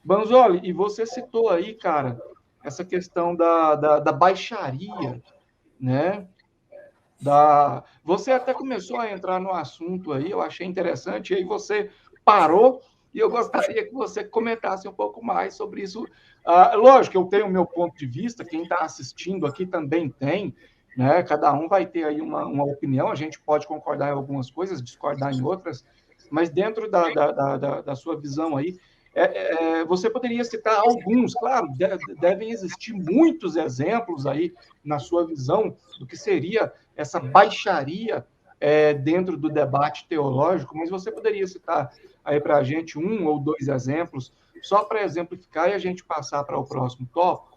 Banzoli, e você citou aí, cara, essa questão da baixaria, né? Você até começou a entrar no assunto aí, eu achei interessante, e aí você parou, e eu gostaria que você comentasse um pouco mais sobre isso. Lógico, eu tenho o meu ponto de vista, quem está assistindo aqui também tem, né? Cada um vai ter aí uma opinião, a gente pode concordar em algumas coisas, discordar em outras, mas dentro da sua visão aí, você poderia citar alguns, claro, devem existir muitos exemplos aí na sua visão do que seria essa baixaria dentro do debate teológico, mas você poderia citar aí para a gente um ou dois exemplos, só para exemplificar e a gente passar para o próximo tópico?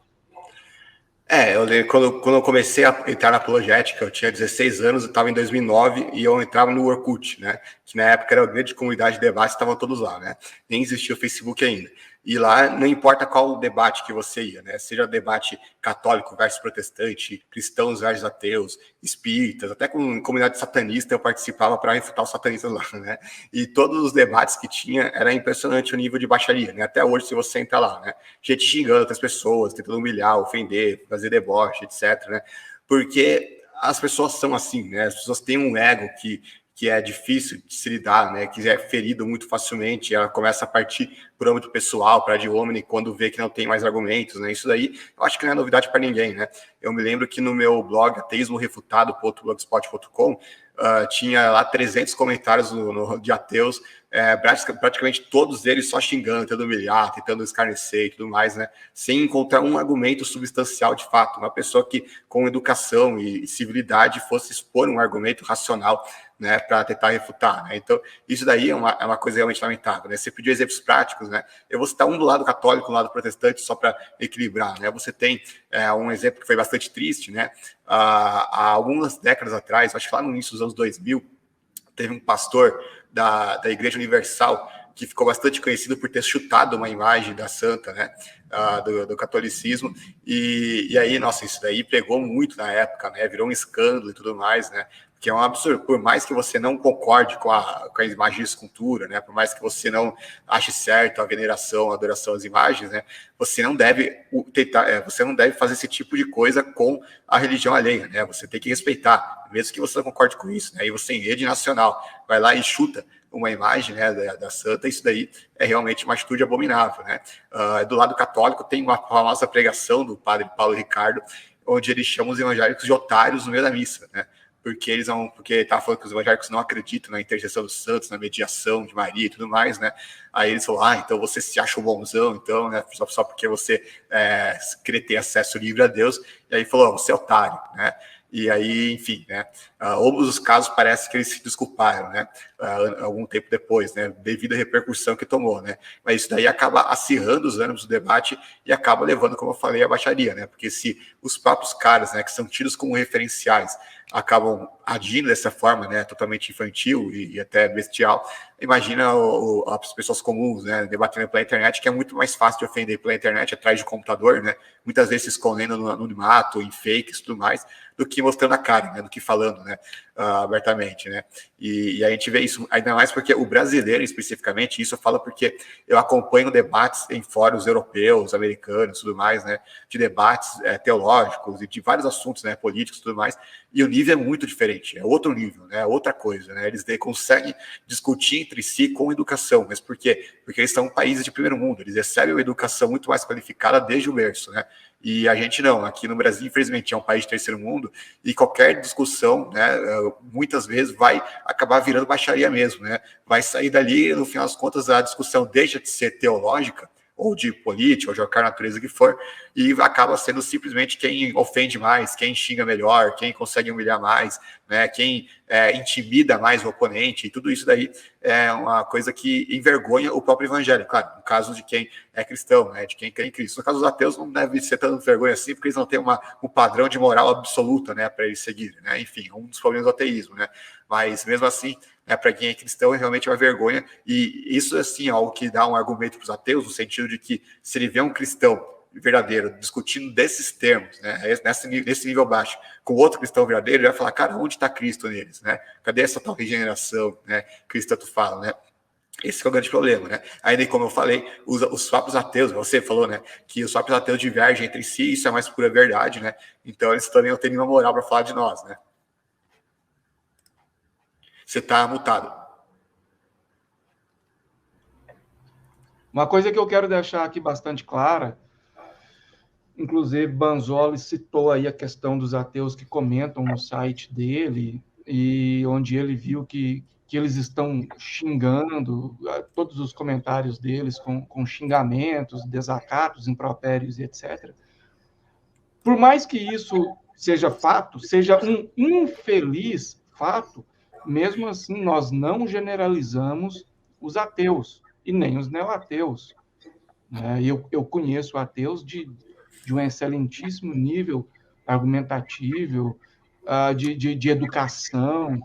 Eu lembro quando eu comecei a entrar na apologética, eu tinha 16 anos, eu estava em 2009 e eu entrava no Orkut, né? Que na época era uma grande comunidade de debate, estavam todos lá, né? Nem existia o Facebook ainda. E lá não importa qual debate que você ia, né? Seja debate católico versus protestante, cristãos versus ateus, espíritas, até com comunidade satanista eu participava para refutar os satanistas lá, né? E todos os debates que tinha era impressionante o nível de baixaria, né? Até hoje, se você entrar lá, né? Gente xingando outras pessoas, tentando humilhar, ofender, fazer deboche, etc, né? Porque as pessoas são assim, né? As pessoas têm um ego que é difícil de se lidar, né? Que é ferido muito facilmente, ela começa a partir por âmbito pessoal, para de homem, quando vê que não tem mais argumentos, né? Isso daí, eu acho que não é novidade para ninguém, né? Eu me lembro que no meu blog, ateismorefutado.blogspot.com, tinha lá 300 comentários de ateus, praticamente todos eles só xingando, tentando humilhar, tentando escarnecer e tudo mais, né? Sem encontrar um argumento substancial de fato. Uma pessoa que, com educação e civilidade, fosse expor um argumento racional, né, para tentar refutar, né? Então, isso daí é uma coisa realmente lamentável, né? Você pediu exemplos práticos, né? Eu vou citar um do lado católico, um do lado protestante, só para equilibrar, né? Você tem um exemplo que foi bastante triste, né? Há algumas décadas atrás, acho que lá no início dos anos 2000, teve um pastor da Igreja Universal que ficou bastante conhecido por ter chutado uma imagem da santa, né, do catolicismo, e aí, nossa, isso daí pegou muito na época, né, virou um escândalo e tudo mais, né, que é um absurdo. Por mais que você não concorde com a imagem de escultura, né, por mais que você não ache certo a veneração, a adoração às imagens, né, você não deve você não deve fazer esse tipo de coisa com a religião alheia, né, você tem que respeitar, mesmo que você não concorde com isso, né, e você em rede nacional vai lá e chuta uma imagem, né, da santa, isso daí é realmente uma atitude abominável, né. Do lado católico tem uma famosa pregação do padre Paulo Ricardo, onde ele chama os evangélicos de otários no meio da missa, né, porque ele tá falando que os evangélicos não acreditam na intercessão dos santos, na mediação de Maria e tudo mais, né? Aí eles falam, então você se acha um bonzão, então, né? Só porque você querer ter acesso livre a Deus. E aí falou, você é otário, né? E aí, enfim, né? Ambos os casos parece que eles se desculparam, né? Algum tempo depois, né? Devido à repercussão que tomou, né? Mas isso daí acaba acirrando os ânimos do debate e acaba levando, como eu falei, à baixaria, né? Porque se os próprios caras, né, que são tidos como referenciais, acabam agindo dessa forma, né, totalmente infantil e até bestial, imagina as pessoas comuns, né, debatendo pela internet, que é muito mais fácil de ofender pela internet, atrás de computador, né, muitas vezes se escondendo no anonimato, em fakes e tudo mais, do que mostrando a cara, né, do que falando, né, abertamente, né, e a gente vê isso, ainda mais porque o brasileiro, especificamente, isso eu falo porque eu acompanho debates em fóruns europeus, americanos, tudo mais, né, de debates teológicos e de vários assuntos, né, políticos e tudo mais, e o nível é muito diferente, é outro nível, né, é outra coisa, né, eles conseguem discutir entre si com educação, mas por quê? Porque eles são países de primeiro mundo, eles recebem uma educação muito mais qualificada desde o berço, né, e a gente não, aqui no Brasil, infelizmente, é um país de terceiro mundo, e qualquer discussão, né, muitas vezes vai acabar virando baixaria mesmo, né, vai sair dali, no final das contas, a discussão deixa de ser teológica, ou de política, ou de qualquer natureza que for, e acaba sendo simplesmente quem ofende mais, quem xinga melhor, quem consegue humilhar mais, né, quem intimida mais o oponente, e tudo isso daí é uma coisa que envergonha o próprio evangelho, claro, no caso de quem é cristão, né, de quem crê em Cristo. No caso dos ateus não deve ser tão vergonha assim, porque eles não têm um padrão de moral absoluta, né, para eles seguirem, né, enfim, um dos problemas do ateísmo, né, mas mesmo assim, para quem é cristão é realmente uma vergonha, e isso assim é algo que dá um argumento para os ateus, no sentido de que se ele vê um cristão verdadeiro discutindo desses termos, né, nesse nível baixo, com outro cristão verdadeiro, ele vai falar, cara, onde está Cristo neles, né? Cadê essa tal regeneração, né, que tanto fala, né? Esse é o grande problema, né? Ainda como eu falei, os próprios ateus, você falou, né? Que os próprios ateus divergem entre si, isso é a mais pura verdade, né? Então eles também não têm nenhuma moral para falar de nós, né? Você está mutado. Uma coisa que eu quero deixar aqui bastante clara, inclusive Banzoli citou aí a questão dos ateus que comentam no site dele, e onde ele viu que eles estão xingando, todos os comentários deles com xingamentos, desacatos, impropérios e etc. Por mais que isso seja fato, seja um infeliz fato, mesmo assim nós não generalizamos os ateus e nem os neoateus. Né? Eu conheço ateus de um excelentíssimo nível argumentativo, de educação,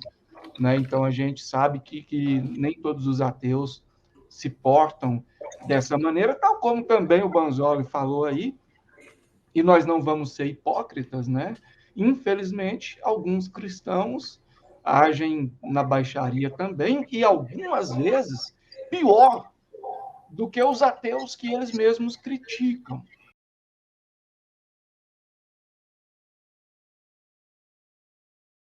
né? Então a gente sabe que nem todos os ateus se portam dessa maneira, tal como também o Banzoli falou aí, e nós não vamos ser hipócritas, né? Infelizmente, alguns cristãos agem na baixaria também, e algumas vezes pior do que os ateus que eles mesmos criticam.